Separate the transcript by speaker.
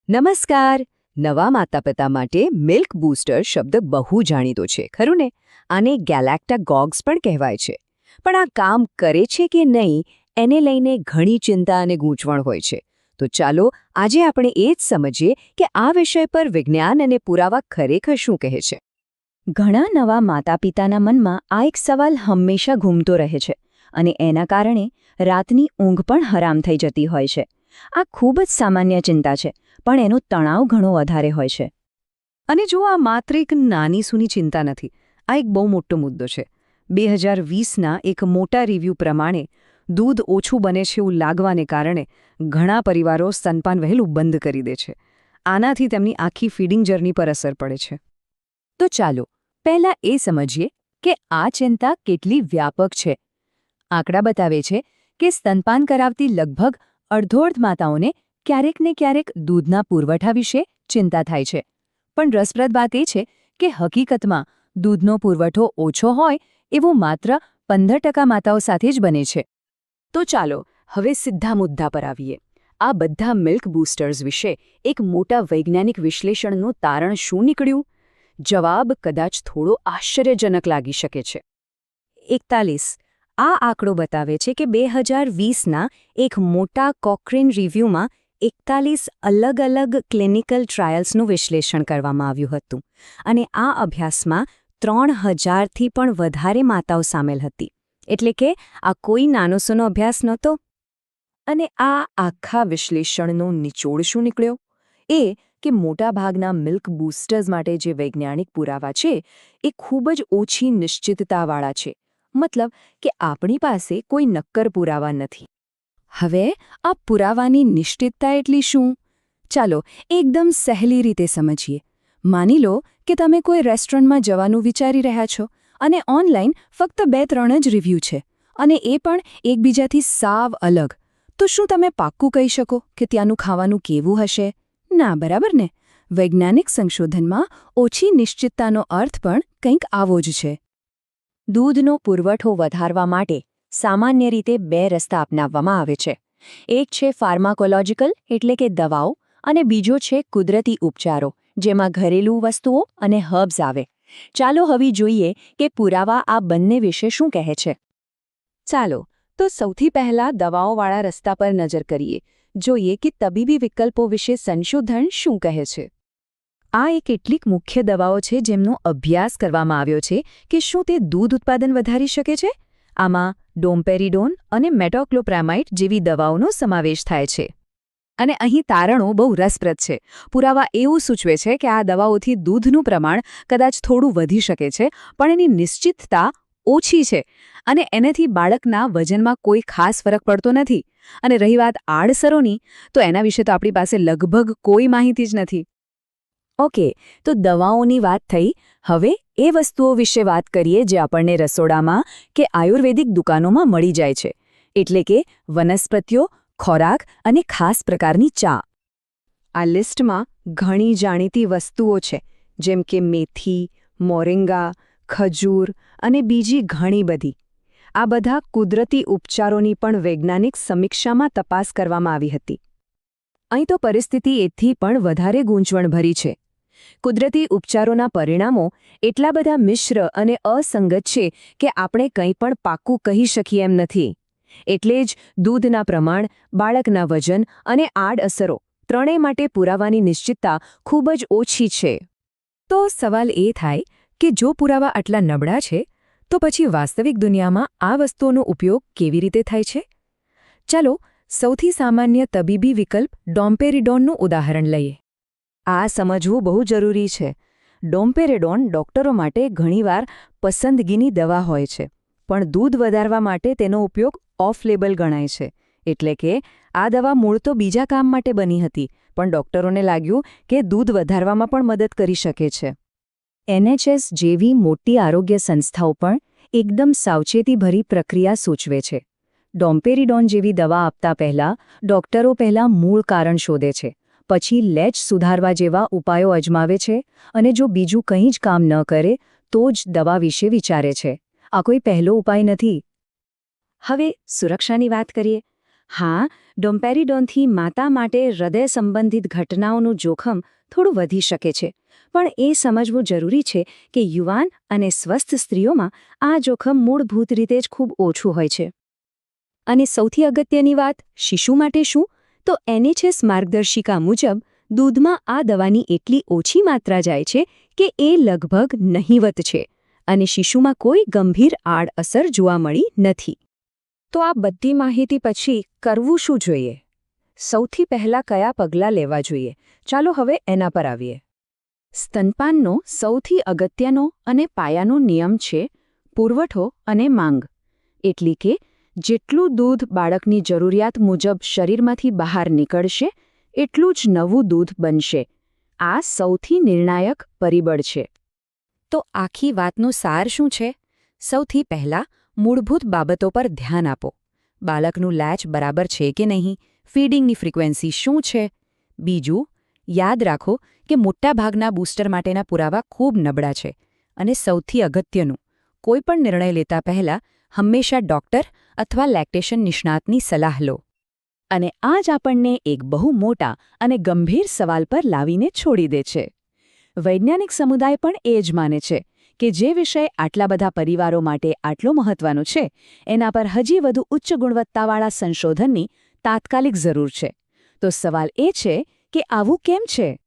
Speaker 1: નમસ્કાર. નવા માતા-પિતા માટે મિલ્ક બૂસ્ટર શબ્દ બહુ જાણીતો છે, ખરું ને? આને ગેલેક્ટાગોગ્સ પણ કહેવાય છે. પણ આ કામ કરે છે કે નહીં એને લઈને ઘણી ચિંતા અને ગૂંચવણ હોય છે. તો ચાલો આજે આપણે એ જ સમજીએ કે આ વિષય પર વિજ્ઞાન અને પુરાવા ખરેખર શું કહે છે.
Speaker 2: ઘણા નવા માતા-પિતાના મનમાં આ એક સવાલ હંમેશા ઘૂમતો રહે છે અને એના કારણે રાતની ઊંઘ પણ હરામ થઈ જતી હોય છે. આ ખૂબ જ સામાન્ય ચિંતા છે, પણ એનો તણાવ ઘણો વધારે હોય છે.
Speaker 1: અને જો આ માત્ર એક નાની સૂની ચિંતા નથી, આ એક બહુ મોટો મુદ્દો છે. 2020ના એક મોટા રિવ્યૂ પ્રમાણે દૂધ ઓછું બને છે એવું લાગવાને કારણે ઘણા પરિવારો સ્તનપાન વહેલું બંધ કરી દે છે. આનાથી તેમની આખી ફીડિંગ જર્ની પર અસર પડે છે. તો ચાલો પહેલાં એ સમજીએ કે આ ચિંતા કેટલી વ્યાપક છે. આંકડા બતાવે છે કે સ્તનપાન કરાવતી લગભગ અડધોઅડધ માતાઓને ક્યારેક ને ક્યારેક દૂધના પુરવઠા વિશે ચિંતા થાય છે. પણ રસપ્રદ વાત એ છે કે હકીકતમાં દૂધનો પુરવઠો ઓછો હોય એવું માત્ર 15% માતાઓ સાથે જ બને છે. તો ચાલો હવે સીધા મુદ્દા પર આવીએ. આ બધા મિલ્ક બૂસ્ટર્સ વિશે એક મોટા વૈજ્ઞાનિક વિશ્લેષણનું તારણ શું નીકળ્યું? જવાબ કદાચ થોડો આશ્ચર્યજનક લાગી શકે છે. 41 આ આંકડો બતાવે છે કે 2020ના એક મોટા કોક્રેન રિવ્યૂમાં 41 અલગ-અલગ ક્લિનિકલ ટ્રાયલ્સનું વિશ્લેષણ કરવામાં આવ્યું હતું અને આ અભ્યાસમાં 3000થી પણ વધારે માતાઓ સામેલ હતી. એટલે કે આ કોઈ નાનોસૂનો અભ્યાસ નહોતો. અને આ આખા વિશ્લેષણનો નિચોડ શું નીકળ્યો? એ કે મોટાભાગના મિલ્ક બૂસ્ટર્સ માટે જે વૈજ્ઞાનિક પુરાવા છે એ ખૂબ જ ઓછી નિશ્ચિતતાવાળા છે. મતલબ કે આપણી પાસે કોઈ નક્કર પુરાવા નથી. હવે આ પુરાવાની નિશ્ચિતતા એટલી શું? ચાલો એકદમ સહેલી રીતે સમજીએ. માની લો કે તમે કોઈ રેસ્ટોરન્ટમાં જવાનું વિચારી રહ્યા છો અને ઓનલાઈન ફક્ત 2-3 જ રિવ્યૂ છે અને એ પણ એકબીજાથી સાવ અલગ. તો શું તમે પાક્કું કહી શકો કે ત્યાંનું ખાવાનું કેવું હશે? ના, બરાબર ને? વૈજ્ઞાનિક સંશોધનમાં ઓછી નિશ્ચિતતાનો અર્થ પણ કંઈક આવો જ છે. દૂધનો પુરવઠો વધારવા માટે સામાન્ય રીતે 2 રસ્તા અપનાવવામાં આવે છે. એક છે ફાર્માકોલોજીકલ એટલે કે દવાઓ અને બીજો છે કુદરતી ઉપચારો જેમાં ઘરેલું વસ્તુઓ અને હર્બ્સ આવે. ચાલો હવે જોઈએ કે પુરાવા આ બંને વિશે શું કહે છે. ચાલો તો સૌથી પહેલાં દવાઓવાળા રસ્તા પર નજર કરીએ. જોઈએ કે તબીબી વિકલ્પો વિશે સંશોધન શું કહે છે. આ એક કેટલીક મુખ્ય દવાઓ છે જેમનો અભ્યાસ કરવામાં આવ્યો છે કે શું તે દૂધ ઉત્પાદન વધારી શકે છે. આમાં ડોમ્પેરિડોન અને મેટોક્લોપ્રામાઇડ જેવી દવાઓનો સમાવેશ થાય છે. અને અહીં તારણો બહુ રસપ્રદ છે. પુરાવા એવું સૂચવે છે કે આ દવાઓથી દૂધનું પ્રમાણ કદાચ થોડું વધી શકે છે, પણ એની નિશ્ચિતતા ઓછી છે અને એનાથી બાળકના વજનમાં કોઈ ખાસ ફરક પડતો નથી. અને રહી વાત આડઅસરોની, તો એના વિશે તો આપણી પાસે લગભગ કોઈ માહિતી જ નથી. ઓકે, તો દવાઓની વાત થઈ. હવે એ વસ્તુઓ વિશે વાત કરીએ જે આપણને રસોડામાં કે આયુર્વેદિક દુકાનોમાં મળી જાય છે. એટલે કે વનસ્પતિઓ, ખોરાક અને ખાસ પ્રકારની ચા. આ લિસ્ટમાં ઘણી જાણીતી વસ્તુઓ છે, જેમ કે મેથી, મોરિંગા, ખજૂર અને બીજી ઘણી બધી. આ બધા કુદરતી ઉપચારોની પણ વૈજ્ઞાનિક સમીક્ષામાં તપાસ કરવામાં આવી હતી. અહીં તો પરિસ્થિતિ એથી પણ વધારે ગૂંચવણભરી છે. કુદરતી ઉપચારોના પરિણામો એટલા બધા મિશ્ર અને અસંગત છે કે આપણે કંઈ પણ પાક્કું કહી શકીએ એમ નથી. એટલે જ દૂધના પ્રમાણ, બાળકના વજન અને આડઅસરો ત્રણેય માટે પુરાવાની નિશ્ચિતતા ખૂબ જ ઓછી છે. તો સવાલ એ થાય કે જો પુરાવા આટલા નબળા છે, તો પછી વાસ્તવિક દુનિયામાં આ વસ્તુઓનો ઉપયોગ કેવી રીતે થાય છે? ચાલો સૌથી સામાન્ય તબીબી વિકલ્પ ડોમ્પેરિડોનનું ઉદાહરણ લઈએ. આ સમજવું બહુ જરૂરી છે. ડોમ્પેરિડોન ડોક્ટરો માટે ઘણીવાર પસંદગીની દવા હોય છે, પણ દૂધ વધારવા માટે તેનો ઉપયોગ ઓફ લેબલ ગણાય છે. એટલે કે આ દવા મૂળ તો બીજા કામ માટે બની હતી, પણ ડોક્ટરોને લાગ્યું કે દૂધ વધારવામાં પણ મદદ કરી શકે છે. NHS જેવી મોટી આરોગ્ય સંસ્થાઓ પણ એકદમ સાવચેતીભરી પ્રક્રિયા સૂચવે છે. ડોમ્પેરિડોન જેવી દવા આપતા પહેલાં ડોક્ટરો પહેલાં મૂળ કારણ શોધે છે, પછી લેચ સુધારવા જેવા ઉપાયો અજમાવે છે અને જો બીજું કંઈ જ કામ ન કરે તો જ દવા વિશે વિચારે છે. આ કોઈ પહેલો ઉપાય નથી. હવે સુરક્ષાની વાત કરીએ.
Speaker 2: હા, ડોમ્પેરિડોનથી માતા માટે હૃદય સંબંધિત ઘટનાઓનું જોખમ થોડું વધી શકે છે, પણ એ સમજવું જરૂરી છે કે યુવાન અને સ્વસ્થ સ્ત્રીઓમાં આ જોખમ મૂળભૂત રીતે જ ખૂબ ઓછું હોય છે. અને સૌથી અગત્યની વાત, શિશુ માટે શું? તો NHS માર્ગદર્શિકા મુજબ દૂધમાં આ દવાની એટલી ઓછી માત્રા જાય છે કે એ લગભગ નહિવત છે અને શિશુમાં કોઈ ગંભીર આડઅસર જોવા મળી નથી. તો આ બધી માહિતી પછી કરવું શું જોઈએ? સૌથી પહેલાં કયા પગલાં લેવા જોઈએ? ચાલો હવે એના પર આવીએ. સ્તનપાનનો સૌથી અગત્યનો અને પાયાનો નિયમ છે પુરવઠો અને માંગ. એટલે કે જેટલું દૂધ બાળકની જરૂરિયાત મુજબ શરીરમાંથી બહાર નીકળશે, એટલું જ નવું દૂધ બનશે. આ સૌથી નિર્ણાયક પરિબળ છે. તો આખી વાતનો સાર શું છે? સૌથી પહેલાં મૂળભૂત બાબતો પર ધ્યાન આપો. બાળકનું લેચ બરાબર છે કે નહીં? ફીડિંગની ફ્રીક્વન્સી શું છે? બીજું, યાદ રાખો કે મોટાભાગના બૂસ્ટર માટેના પુરાવા ખૂબ નબળા છે. અને સૌથી અગત્યનું, કોઈપણ નિર્ણય લેતા પહેલાં હંમેશા ડૉક્ટર અથવા લેક્ટેશન નિષ્ણાતની સલાહ લો. અને આ જ આપણને એક બહુ મોટા અને ગંભીર સવાલ પર લાવીને છોડી દે છે. વૈજ્ઞાનિક સમુદાય પણ એ જ માને છે કે જે વિષય આટલા બધા પરિવારો માટે આટલો મહત્વનો છે, એના પર હજી વધુ ઉચ્ચ ગુણવત્તાવાળા સંશોધનની તાત્કાલિક જરૂર છે. તો સવાલ એ છે કે આવું કેમ છે?